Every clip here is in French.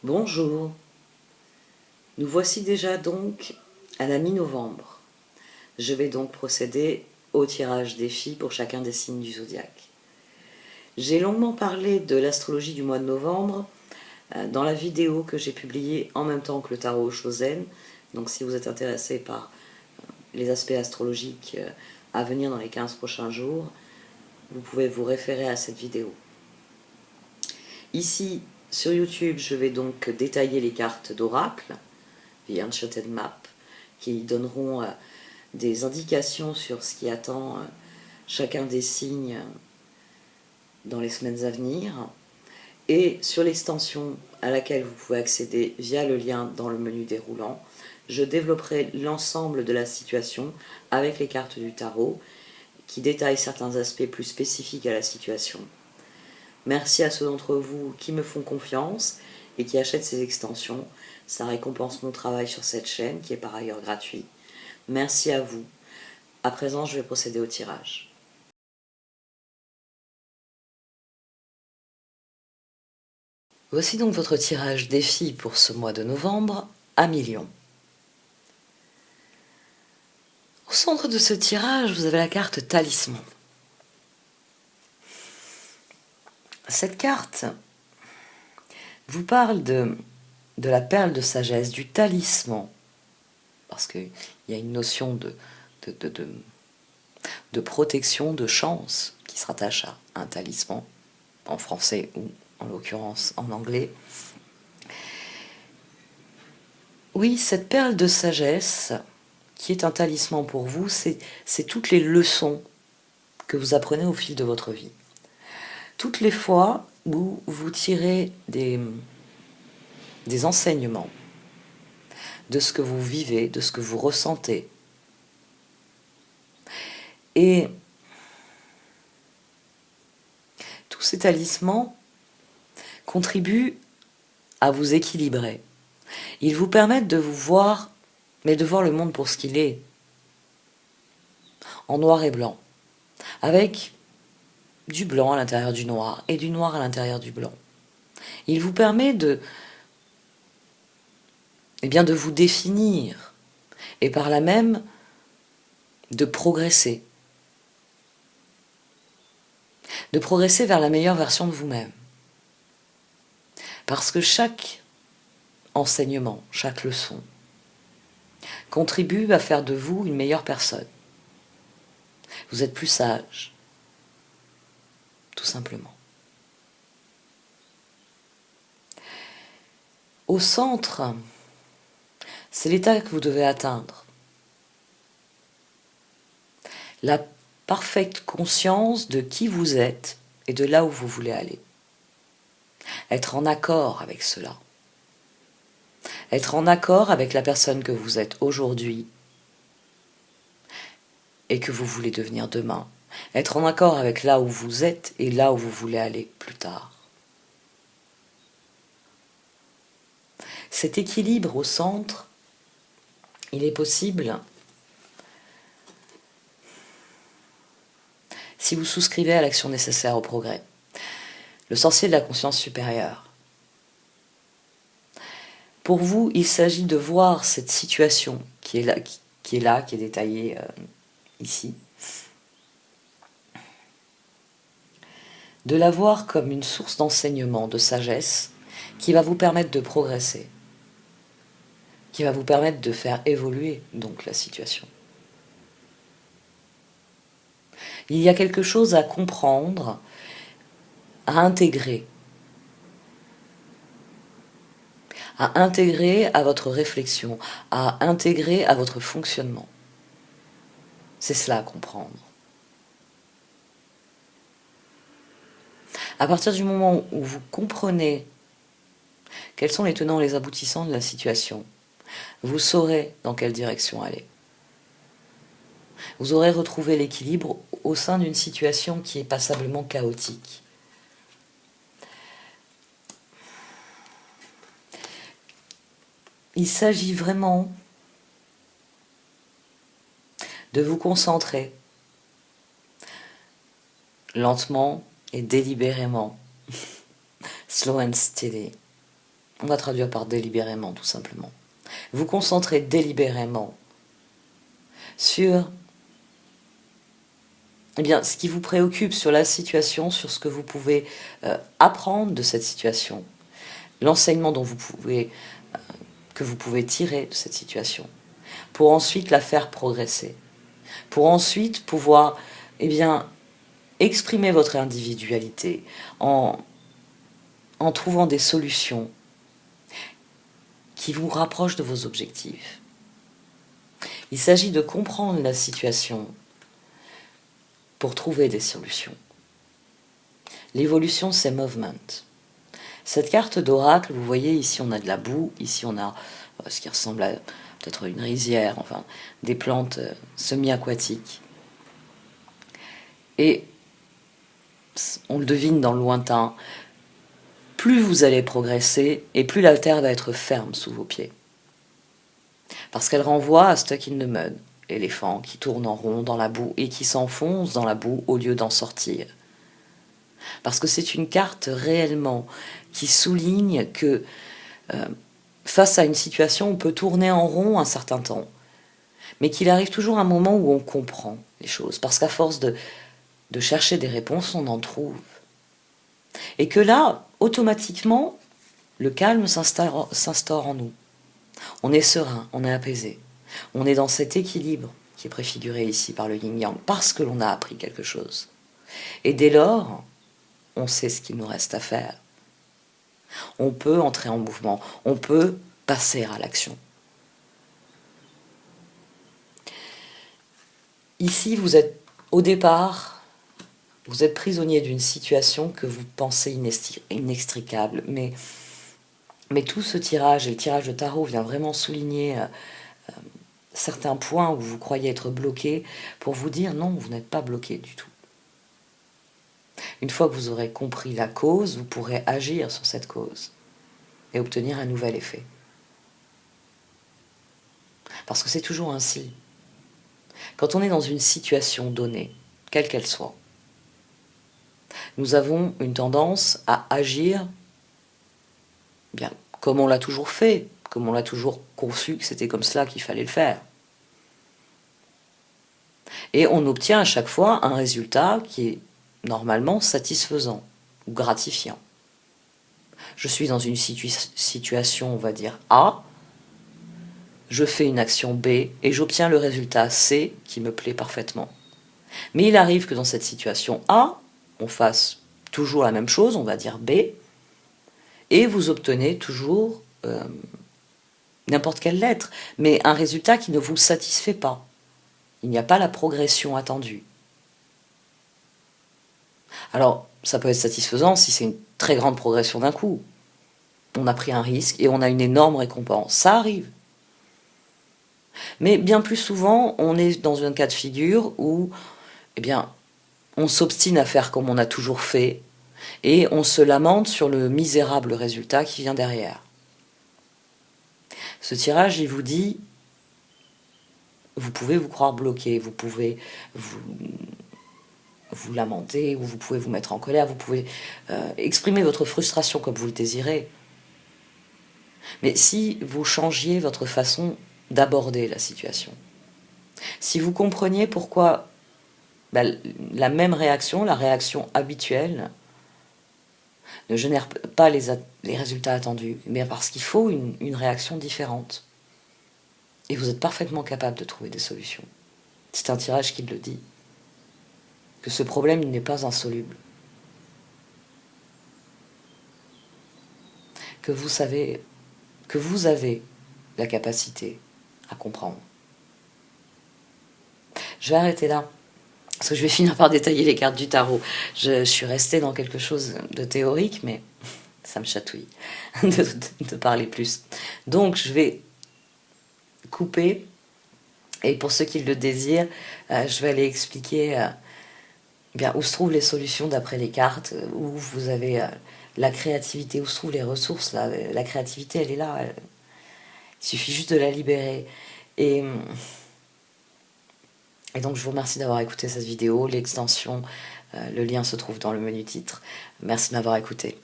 Bonjour, nous voici déjà donc à la mi-novembre. Je vais donc procéder au tirage défi pour chacun des signes du zodiaque. J'ai longuement parlé de l'astrologie du mois de novembre dans la vidéo que j'ai publiée en même temps que le tarot Chosen. Donc si vous êtes intéressé par les aspects astrologiques à venir dans les 15 prochains jours, vous pouvez vous référer à cette vidéo. Ici, sur YouTube, je vais donc détailler les cartes d'oracle, The Enchanted Map, qui donneront des indications sur ce qui attend chacun des signes dans les semaines à venir. Et sur l'extension à laquelle vous pouvez accéder via le lien dans le menu déroulant, je développerai l'ensemble de la situation avec les cartes du tarot qui détaillent certains aspects plus spécifiques à la situation. Merci à ceux d'entre vous qui me font confiance et qui achètent ces extensions. Ça récompense mon travail sur cette chaîne qui est par ailleurs gratuit. Merci à vous. À présent, je vais procéder au tirage. Voici donc votre tirage défi pour ce mois de novembre à millions. Au centre de ce tirage, vous avez la carte Talisman. Cette carte vous parle de la perle de sagesse, du talisman, parce qu'il y a une notion de protection, de chance qui se rattache à un talisman, en français ou en l'occurrence en anglais. Oui, cette perle de sagesse, qui est un talisman pour vous, c'est toutes les leçons que vous apprenez au fil de votre vie. Toutes les fois où vous tirez des enseignements de ce que vous vivez, de ce que vous ressentez. Et tous ces talismans contribuent à vous équilibrer. Ils vous permettent de vous voir, mais de voir le monde pour ce qu'il est, en noir et blanc, avec du blanc à l'intérieur du noir et du noir à l'intérieur du blanc. Il vous permet de vous définir et par là même de progresser vers la meilleure version de vous-même. Parce que chaque enseignement, chaque leçon contribue à faire de vous une meilleure personne. Vous êtes plus sage, tout simplement. Au centre, c'est l'état que vous devez atteindre. La parfaite conscience de qui vous êtes et de là où vous voulez aller. Être en accord avec cela. Être en accord avec la personne que vous êtes aujourd'hui et que vous voulez devenir demain. Être en accord avec là où vous êtes et là où vous voulez aller plus tard. Cet équilibre au centre, il est possible si vous souscrivez à l'action nécessaire au progrès. Le sorcier de la conscience supérieure. Pour vous, il s'agit de voir cette situation qui est détaillée ici, de la voir comme une source d'enseignement, de sagesse, qui va vous permettre de progresser, qui va vous permettre de faire évoluer donc la situation. Il y a quelque chose à comprendre, à intégrer à votre réflexion, à intégrer à votre fonctionnement. C'est cela à comprendre. À partir du moment où vous comprenez quels sont les tenants et les aboutissants de la situation, vous saurez dans quelle direction aller. Vous aurez retrouvé l'équilibre au sein d'une situation qui est passablement chaotique. Il s'agit vraiment de vous concentrer lentement et délibérément, slow and steady, On va traduire par délibérément, tout simplement. Vous concentrez délibérément sur ce qui vous préoccupe, sur la situation, sur ce que vous pouvez apprendre de cette situation, l'enseignement que vous pouvez tirer de cette situation, pour ensuite la faire progresser, pour ensuite pouvoir exprimer votre individualité en trouvant des solutions qui vous rapprochent de vos objectifs. Il s'agit de comprendre la situation pour trouver des solutions. L'évolution, c'est movement. Cette carte d'oracle, vous voyez, ici on a de la boue, ici on a ce qui ressemble à peut-être une rizière, enfin des plantes semi-aquatiques. Et on le devine dans le lointain, plus vous allez progresser et plus la terre va être ferme sous vos pieds. Parce qu'elle renvoie à Stuck in the Mud, l'éléphant qui tourne en rond dans la boue et qui s'enfonce dans la boue au lieu d'en sortir. Parce que c'est une carte réellement qui souligne que face à une situation, on peut tourner en rond un certain temps, mais qu'il arrive toujours un moment où on comprend les choses, parce qu'à force de chercher des réponses, on en trouve. Et que là, automatiquement, le calme s'instaure en nous. On est serein, on est apaisé. On est dans cet équilibre qui est préfiguré ici par le yin-yang, parce que l'on a appris quelque chose. Et dès lors, on sait ce qu'il nous reste à faire. On peut entrer en mouvement, on peut passer à l'action. Ici, vous êtes au départ, vous êtes prisonnier d'une situation que vous pensez inextricable, mais tout ce tirage, et le tirage de tarot vient vraiment souligner certains points où vous croyez être bloqué, pour vous dire non, vous n'êtes pas bloqué du tout. Une fois que vous aurez compris la cause, vous pourrez agir sur cette cause et obtenir un nouvel effet. Parce que c'est toujours ainsi. Quand on est dans une situation donnée, quelle qu'elle soit, nous avons une tendance à agir comme on l'a toujours fait, comme on l'a toujours conçu que c'était comme cela qu'il fallait le faire. Et on obtient à chaque fois un résultat qui est normalement satisfaisant ou gratifiant. Je suis dans une situation, on va dire A, je fais une action B et j'obtiens le résultat C qui me plaît parfaitement. Mais il arrive que dans cette situation A, on fasse toujours la même chose, on va dire B, et vous obtenez toujours n'importe quelle lettre, mais un résultat qui ne vous satisfait pas. Il n'y a pas la progression attendue. Alors, ça peut être satisfaisant si c'est une très grande progression d'un coup. On a pris un risque et on a une énorme récompense. Ça arrive. Mais bien plus souvent, on est dans un cas de figure où, on s'obstine à faire comme on a toujours fait et on se lamente sur le misérable résultat qui vient derrière. Ce tirage, il vous dit, vous pouvez vous croire bloqué, vous pouvez vous lamenter, ou vous pouvez vous mettre en colère, vous pouvez exprimer votre frustration comme vous le désirez. Mais si vous changiez votre façon d'aborder la situation, si vous compreniez pourquoi la même réaction, la réaction habituelle, ne génère pas les résultats attendus, mais parce qu'il faut une réaction différente. Et vous êtes parfaitement capable de trouver des solutions. C'est un tirage qui le dit. Que ce problème n'est pas insoluble. Que vous avez la capacité à comprendre. Je vais arrêter là, parce que je vais finir par détailler les cartes du tarot. Je suis restée dans quelque chose de théorique, mais ça me chatouille de parler plus. Donc je vais couper, et pour ceux qui le désirent, je vais aller expliquer où se trouvent les solutions d'après les cartes, où vous avez la créativité, où se trouvent les ressources. Là. La créativité, elle est là. Il suffit juste de la libérer. Et donc, je vous remercie d'avoir écouté cette vidéo. L'extension, le lien se trouve dans le menu titre. Merci de m'avoir écouté.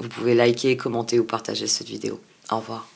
Vous pouvez liker, commenter ou partager cette vidéo. Au revoir.